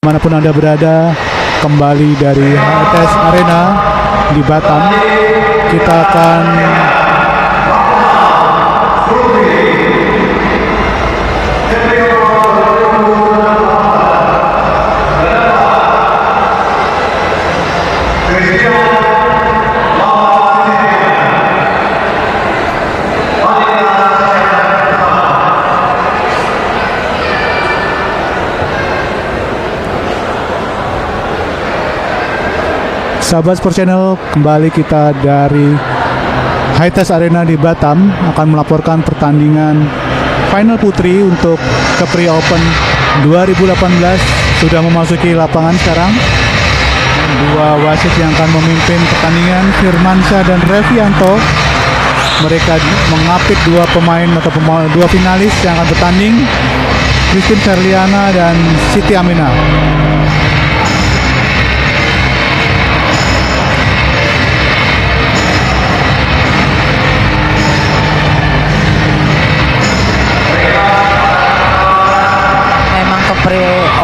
Manapun Anda berada, kembali dari HTS Arena di Batam, kita akan Sahabat Sport Channel, kembali kita dari HTS Arena di Batam akan melaporkan pertandingan final putri untuk Kepri Open 2018 sudah memasuki lapangan sekarang. Dua wasit yang akan memimpin pertandingan, Firmansyah dan Revianto. Mereka mengapit dua pemain atau dua finalis yang akan bertanding, Christine Ferliana dan Siti Aminah.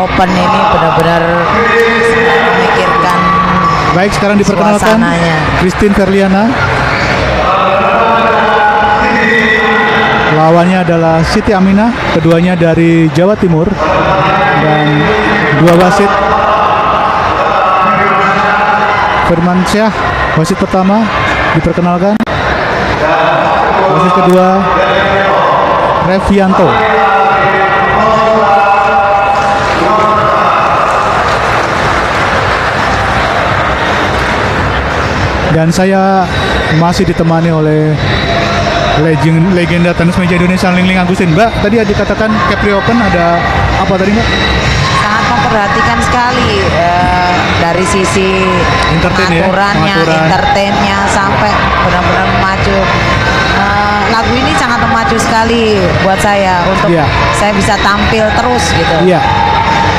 Open ini benar-benar memikirkan. Baik, sekarang diperkenalkan Christine Ferliana. Lawannya adalah Siti Aminah, keduanya dari Jawa Timur. Dan dua wasit, Firmansyah wasit pertama diperkenalkan, wasit kedua Revianto. Dan saya masih ditemani oleh legenda tenis meja Indonesia Ling Ling Agustin. Mbak, tadi dikatakan Kepri Open ada apa tadi, Mbak? Sangat memperhatikan sekali dari sisi pengaturannya, entertainnya sampai benar-benar memacu. Lagu ini sangat memacu sekali buat saya untuk saya bisa tampil terus gitu.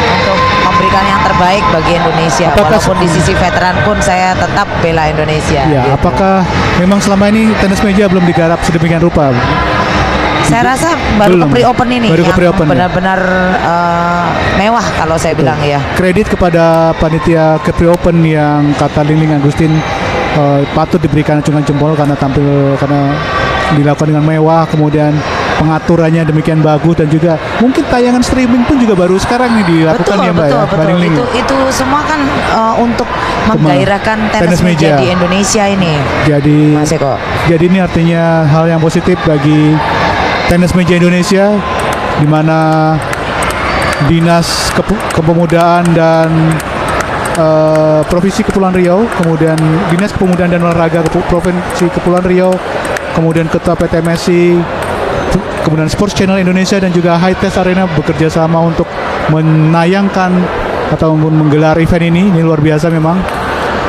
Untuk memberikan yang terbaik bagi Indonesia. Walaupun di sisi veteran pun saya tetap bela Indonesia. Gitu. Apakah memang selama ini tenis meja belum digarap sedemikian rupa? Saya rasa baru Kepri Open ini yang benar-benar mewah kalau saya bilang ya. Kredit kepada panitia Kepri Open yang kata Ling Ling Agustin patut diberikan acungan jempol karena dilakukan dengan mewah, kemudian pengaturannya demikian bagus, dan juga mungkin tayangan streaming pun juga baru sekarang nih dilakukan. Betul. Itu semua kan untuk menggairahkan tenis meja di Indonesia ini. Jadi ini artinya hal yang positif bagi tenis meja Indonesia, di mana Dinas Kepemudaan dan Provinsi Kepulauan Riau, kemudian Dinas Kepemudaan dan Olahraga Provinsi Kepulauan Riau, kemudian Ketua PT MSI, kemudian Sports Channel Indonesia dan juga HTS Arena bekerja sama untuk menayangkan atau menggelar event ini. Ini luar biasa memang.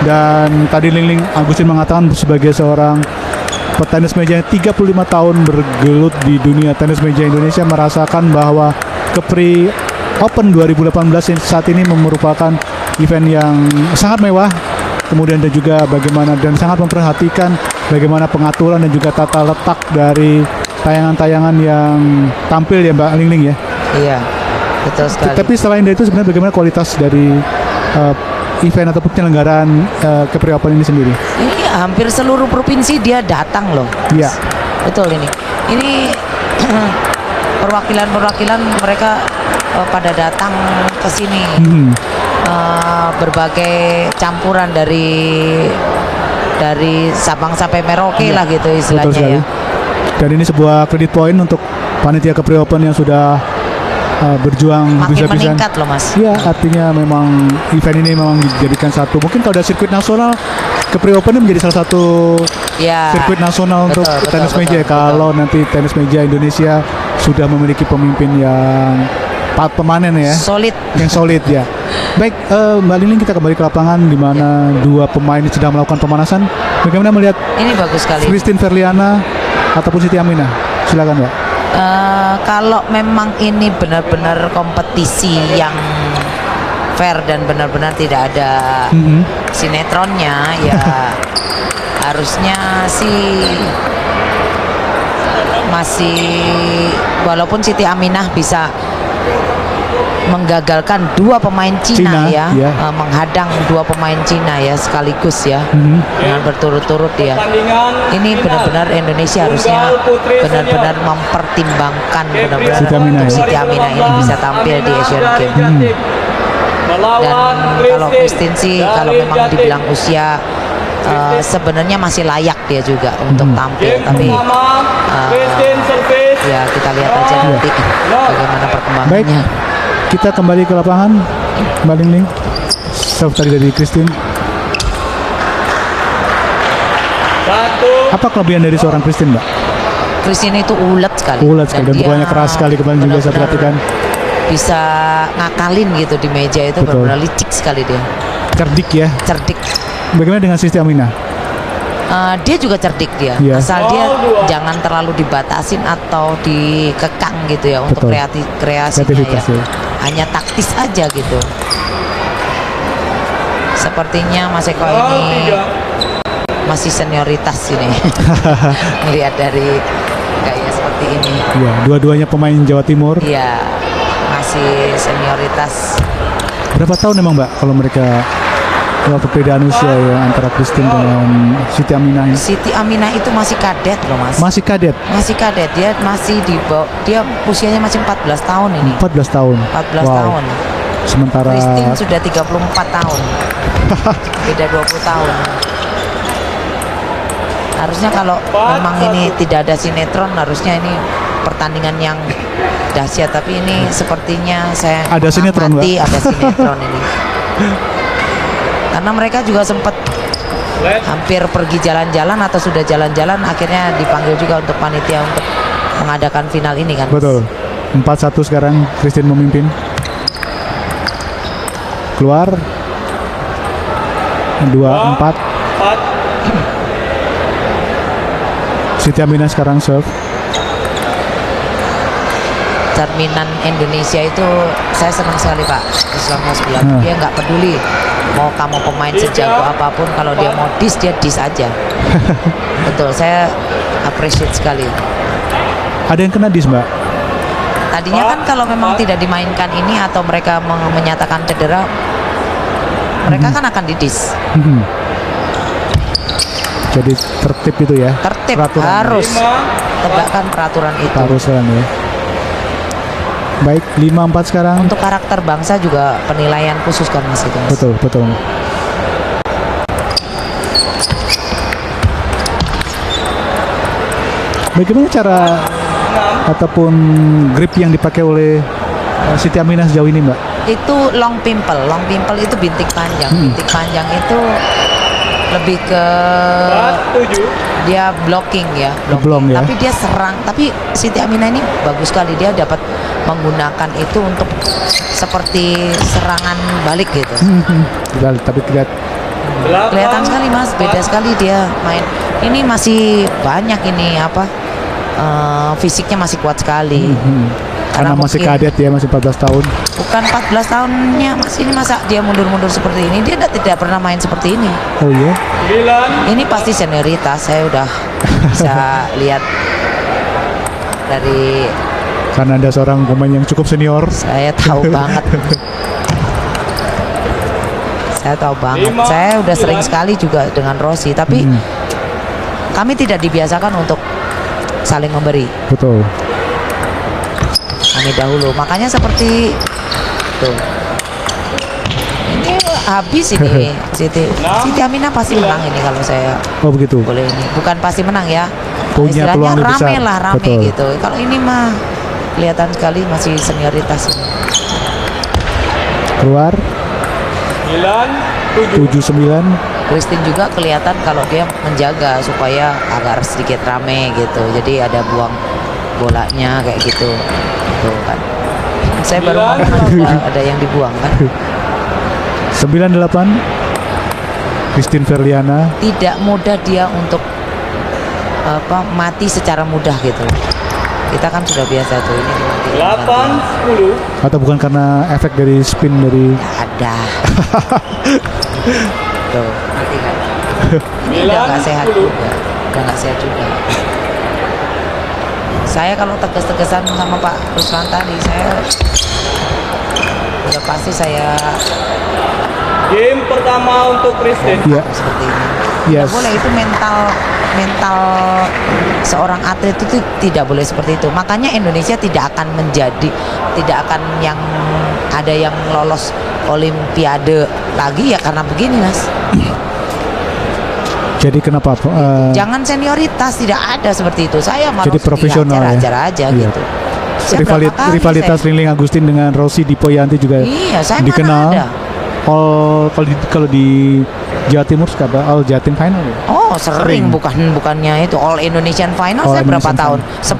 Dan tadi Ling Ling Agustin mengatakan sebagai seorang petenis meja 35 tahun bergelut di dunia tenis meja Indonesia, merasakan bahwa Kepri Open 2018 saat ini merupakan event yang sangat mewah, kemudian dan juga bagaimana dan sangat memperhatikan bagaimana pengaturan dan juga tata letak dari tayangan-tayangan yang tampil ya, Mbak Ling Ling ya. Iya, betul sekali. Tapi selain dari itu sebenarnya bagaimana kualitas dari event ataupun penyelenggaraan Kepri Open ini sendiri? Ini hampir seluruh provinsi dia datang loh. Iya. Betul ini. Ini perwakilan mereka pada datang ke sini. Berbagai campuran dari Sabang sampai Merauke lah gitu istilahnya ya. Dan ini sebuah kredit poin untuk panitia Kepri Open yang sudah berjuang makin bisa-bisa meningkat loh, Mas. Ya, artinya memang event ini memang dijadikan satu. Mungkin kalau ada sirkuit nasional, Kepri Open ini menjadi salah satu sirkuit nasional untuk tenis meja. Kalau nanti tenis meja Indonesia sudah memiliki pemimpin yang permanen ya, yang solid ya. Baik, Mbak Ling Ling, kita kembali ke lapangan di mana dua pemain sedang melakukan pemanasan. Bagaimana melihat ini bagus sekali Christine Ferliana ataupun Siti Aminah? Silakan, Mbak. Kalau memang ini benar-benar kompetisi yang fair dan benar-benar tidak ada sinetronnya, ya harusnya sih masih, walaupun Siti Aminah bisa menggagalkan dua pemain Cina, ya, ya. menghadang dua pemain Cina ya sekaligus ya, dengan berturut-turut ya. Ini benar-benar Indonesia harusnya benar-benar mempertimbangkan benar-benar untuk Siti Aminah ini bisa tampil di Asian Games. Dan kalau Christine sih kalau memang dibilang usia sebenarnya masih layak dia juga untuk tampil, tapi ya kita lihat aja nanti bagaimana perkembangannya. Baik, kita kembali ke lapangan. Mbak Ling, serve tadi dari Christine. Apa kelebihan dari seorang Christine, Mbak? Christine itu ulet sekali. Ulet sekali dan pukulannya keras sekali kemarin juga saya perhatikan. Bisa ngakalin gitu di meja itu, benar-benar licik sekali dia. Cerdik ya. Cerdik. Bagaimana dengan Siti Aminah? Dia juga cerdik dia, asal dia jangan terlalu dibatasin atau dikekang gitu ya untuk kreasinya ya. Hanya taktis aja gitu. Sepertinya Mas Eko ini masih senioritas ini. Melihat dari gaya seperti ini. Iya, dua-duanya pemain Jawa Timur. Iya, masih senioritas. Berapa tahun emang Mbak kalau mereka, kalau perbedaan usia ya antara Christine dengan Siti Aminah ini? Siti Aminah itu masih kadet loh Mas. Masih kadet? Masih kadet, dia masih di bawah, dia usianya masih 14 tahun ini. 14 tahun? 14 tahun. Sementara Christine sudah 34 tahun. Beda 20 tahun. Harusnya kalau memang ini tidak ada sinetron, harusnya ini pertandingan yang dahsyat, tapi ini sepertinya saya ada sinetron, Mbak. Ada sinetron ini. Karena mereka juga sempat hampir pergi jalan-jalan atau sudah jalan-jalan, akhirnya dipanggil juga untuk panitia untuk mengadakan final ini kan. Betul. 4-1 sekarang Christine memimpin. Keluar 2-4. Siti Aminah sekarang serve. Cerminan Indonesia itu saya senang sekali Pak Islam bilang, dia nggak peduli mau kamu pemain sejago apapun, kalau dia mau dis aja. Betul, saya appreciate sekali. Ada yang kena dis Mbak? Tadinya kan kalau memang tidak dimainkan ini atau mereka menyatakan cedera, mereka kan akan didis. Jadi tertib itu ya? Tertib, peraturan. harus tegakkan peraturan itu. Harus sekarang ya. Baik, 5-4 sekarang. Untuk karakter bangsa juga penilaian khusus kan Mas itu. Betul, betul. Bagaimana cara ataupun grip yang dipakai oleh Siti Aminah sejauh ini Mbak? Itu long pimple itu bintik panjang. Bintik panjang itu lebih ke dia blocking ya, Blong, ya. Tapi dia serang. Tapi Siti Aminah ini bagus sekali, dia dapat menggunakan itu untuk seperti serangan balik gitu. Tapi tidak Kelihatan sekali Mas, beda sekali dia main. Ini masih banyak ini fisiknya masih kuat sekali. Karena masih kadet ya, masih 14 tahun. Bukan 14 tahunnya Mas, ini masa dia mundur-mundur seperti ini? Dia tidak pernah main seperti ini. Oh iya? Ini pasti senioritas, saya udah bisa lihat dari. Karena ada seorang pemain yang cukup senior. Saya tahu banget. Saya tahu banget. Saya udah sering sekali juga dengan Rossi, tapi kami tidak dibiasakan untuk saling memberi. Betul. Kami dahulu, makanya seperti tuh. Ini habis ini Siti Aminah pasti menang ini kalau saya. Oh begitu. Boleh ini, bukan pasti menang ya. Punya peluang lebih besar. Rame Betul. gitu. Kalau ini mah kelihatan sekali masih senioritas. Keluar 7-9. Christine juga kelihatan kalau dia menjaga supaya agar sedikit rame gitu. Jadi ada buang bolanya kayak gitu. Tuh kan. Saya baru ngomong ada yang dibuang kan. 9-8. Christine Ferliana. Tidak mudah dia untuk mati secara mudah gitu. Kita kan sudah biasa tuh ini dimati. 8-10. Atau bukan karena efek dari spin dari Ada. Tuh, ngerti kan? Ini udah nggak sehat juga. Udah nggak sehat juga. Saya kalau tegas-tegasan sama Pak Ruslan tadi, saya Ya pasti saya Game pertama untuk Kristen. Ya, seperti ini. yes. Tidak boleh, itu mental seorang atlet itu tidak boleh seperti itu. Makanya Indonesia tidak akan yang ada yang lolos Olimpiade lagi ya karena begini, Mas. Jadi kenapa? Jangan senioritas, tidak ada seperti itu. Saya malah Jadi profesional ya. ajar aja Iya. gitu. Saya berapa kali Rivalitas Liling Agustin dengan Rossi Di Poyanti juga Iya, saya dikenal. mana ada. Kalau di Jawa Timur suka apa? All Jatim Final ya? Oh, sering. bukannya itu All Indonesian Final. All Saya berapa Indonesian tahun? Final. 10